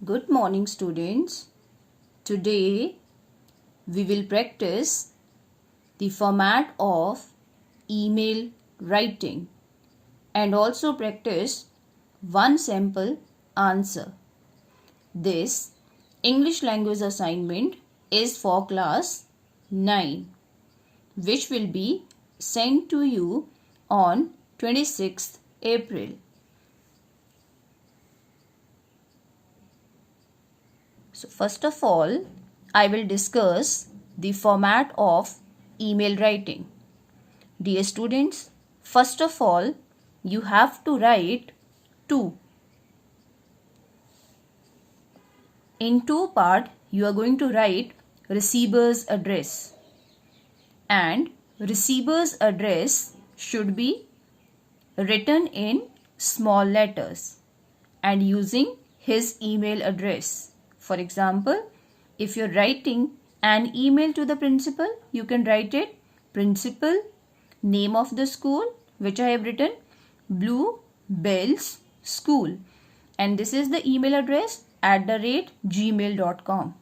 Good morning, students. Today we will practice the format of email writing and also practice one sample answer. This English language assignment is for class 9, which will be sent to you on 26th April. So first of all, I will discuss the format of email writing. Dear students, first of all, you have to write to. In two part, you are going to write receiver's address. And receiver's address should be written in small letters and using his email address. For example, if you're writing an email to the principal, you can write it principal, name of the school, which I have written Blue Bells School, and this is the email address @gmail.com.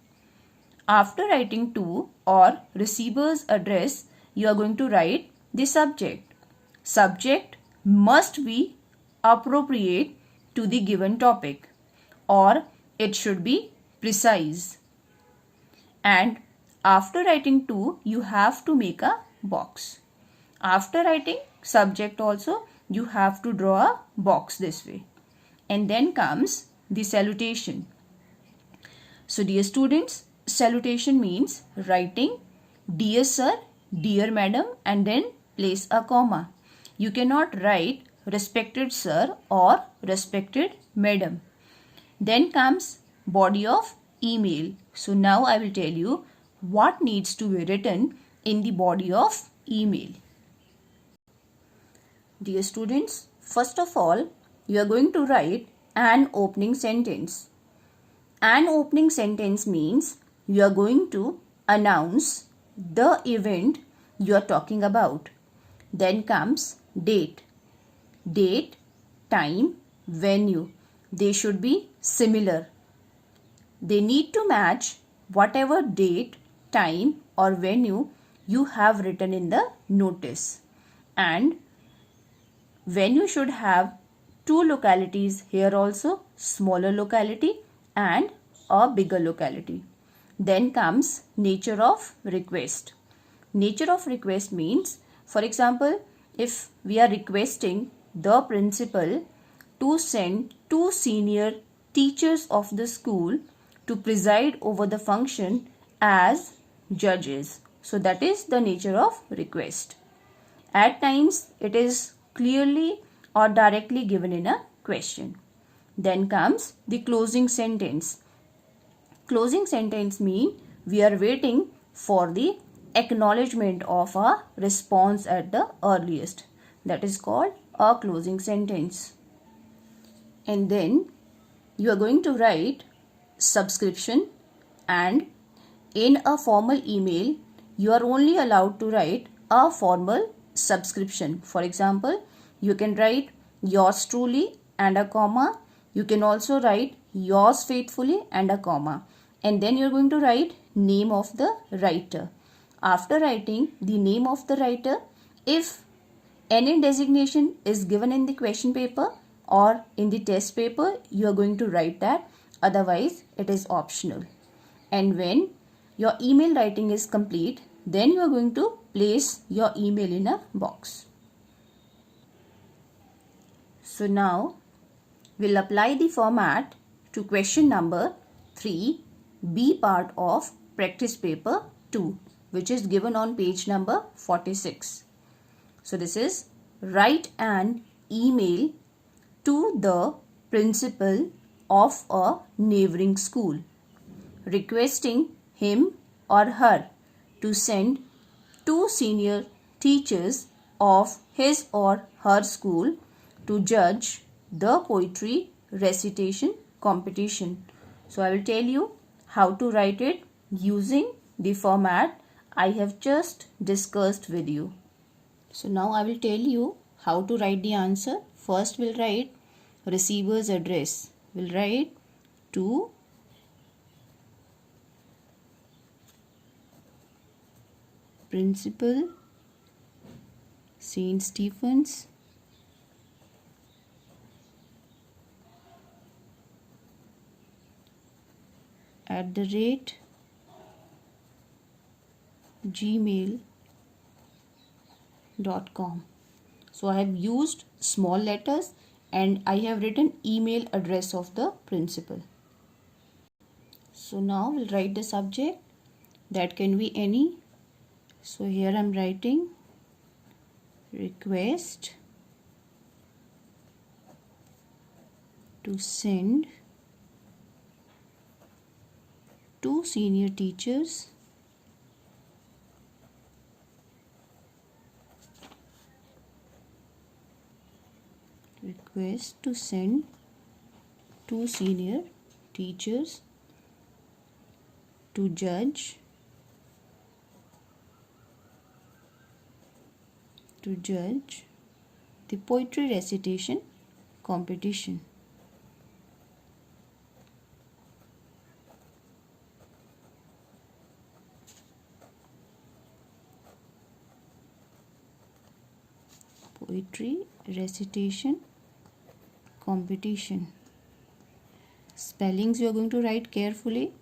After writing to or receiver's address, you are going to write the subject. Subject must be appropriate to the given topic, or it should be precise. And after writing to, you have to make a box. After writing subject also, you have to draw a box this way. And then comes the salutation. So dear students, salutation means writing dear sir, dear madam, and then place a comma. You cannot write respected sir or respected madam. Then comes body of email. So now I will tell you what needs to be written in the body of email. Dear students, first of all, you are going to write an opening sentence. An opening sentence means you are going to announce the event you are talking about. Then comes date. Date, time, venue. They should be similar. They need to match whatever date, time or venue you have written in the notice. And venue should have two localities here also, smaller locality and a bigger locality. Then comes nature of request. Nature of request means, for example, if we are requesting the principal to send two senior teachers of the school to preside over the function as judges. So that is the nature of request. At times it is clearly or directly given in a question. Then comes the closing sentence. Closing sentence means we are waiting for the acknowledgement of a response at the earliest. That is called a closing sentence. And then you are going to write subscription, and in a formal email you are only allowed to write a formal subscription. For example, you can write yours truly and a comma. You can also write yours faithfully and a comma. And then you are going to write name of the writer. After writing the name of the writer, if any designation is given in the question paper or in the test paper, you are going to write that. Otherwise, it is optional. And when your email writing is complete, then you are going to place your email in a box. So now we'll apply the format to question number 3, B part of practice paper 2, which is given on page number 46. So this is write an email to the principal of a neighboring school, requesting him or her to send two senior teachers of his or her school to judge the poetry recitation competition. So I will tell you how to write it using the format I have just discussed with you. So now I will tell you how to write the answer. First we'll write receiver's address. We'll write to Principal, St. Stephen's, @gmail.com. So I have used small letters and I have written email address of the principal. So now we'll write the subject. That can be any. So here I'm writing request to send to senior teachers to judge the poetry recitation competition. Poetry recitation competition. Spellings you are going to write carefully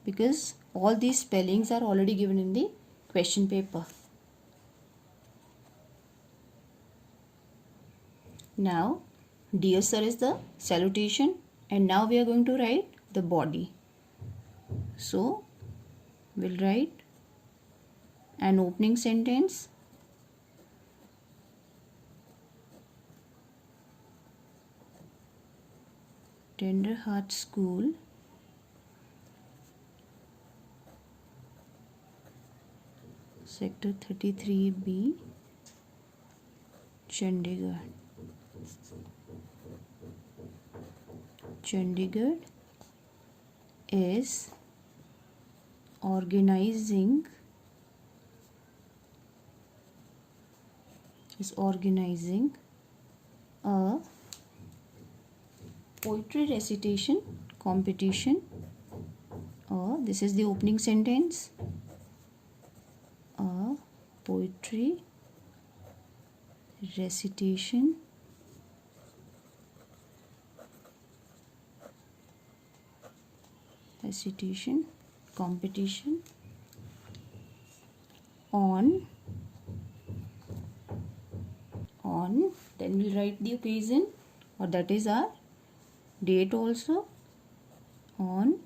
because all these spellings are already given in the question paper. Now, dear sir is the salutation and now we are going to write the body. So, we'll write an opening sentence. Tender Heart School Sector 33B, Chandigarh. Chandigarh is organizing a poetry recitation competition. This is the opening sentence. A poetry recitation competition on, then we'll write the occasion, or that is our date also, on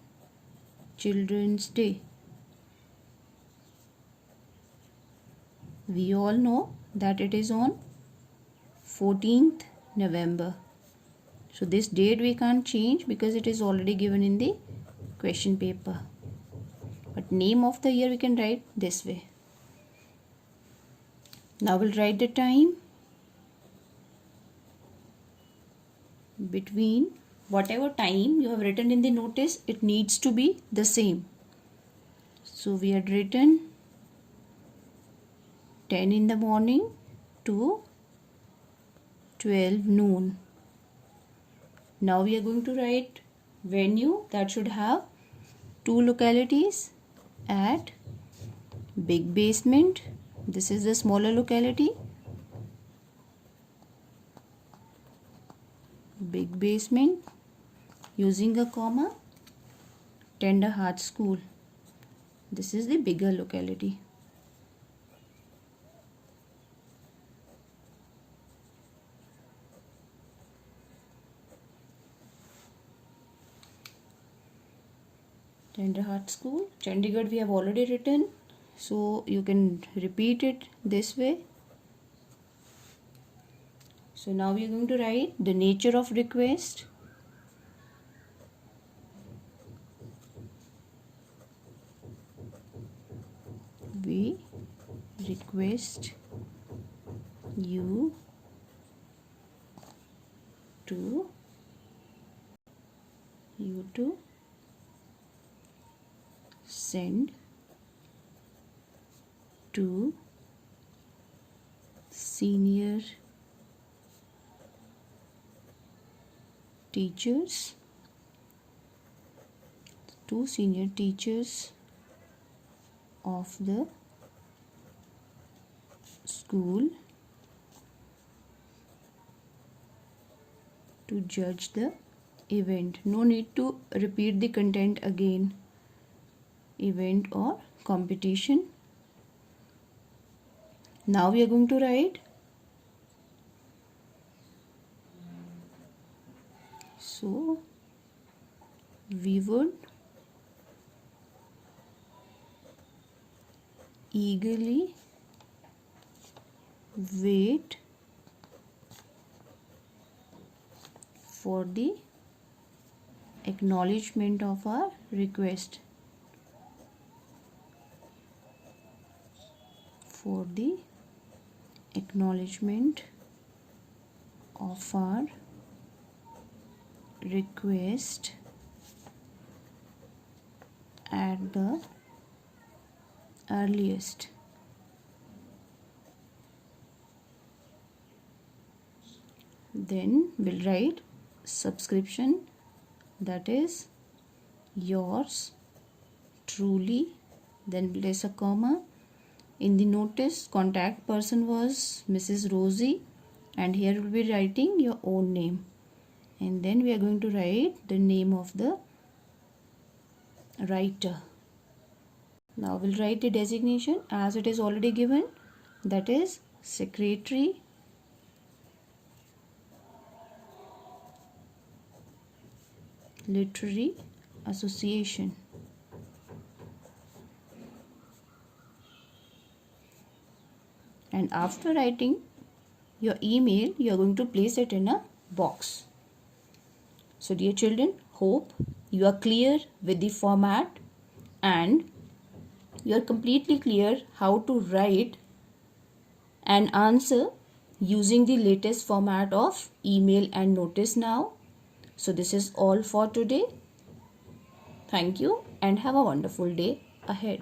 Children's Day. We all know that it is on 14th November. So this date we can't change because it is already given in the question paper. But name of the year we can write this way. Now we'll write the time. Between whatever time you have written in the notice, it needs to be the same. So we had written 10 in the morning to 12 noon. Now we are going to write venue, that should have 2 localities at Big Basement. This is the smaller locality. Big Basement, using a comma, Tender Heart School. This is the bigger locality. Tender Heart School. Chandigarh we have already written, so you can repeat it this way. So now we are going to write the nature of request. We request you to send to senior teachers of the school to judge the event. No need to repeat the content again. Event or competition. Now we are going to write. So we would eagerly wait for the acknowledgement of our request. For the acknowledgement of our request at the earliest. Then we'll write subscription, that is yours truly, then place a comma. In the notice, contact person was Mrs. Rosie, and here we'll be writing your own name, and then we are going to write the name of the writer. Now we'll write the designation as it is already given, that is Secretary Literary Association. And after writing your email, you are going to place it in a box. So dear children, hope you are clear with the format and you are completely clear how to write an answer using the latest format of email and notice now. So this is all for today. Thank you and have a wonderful day ahead.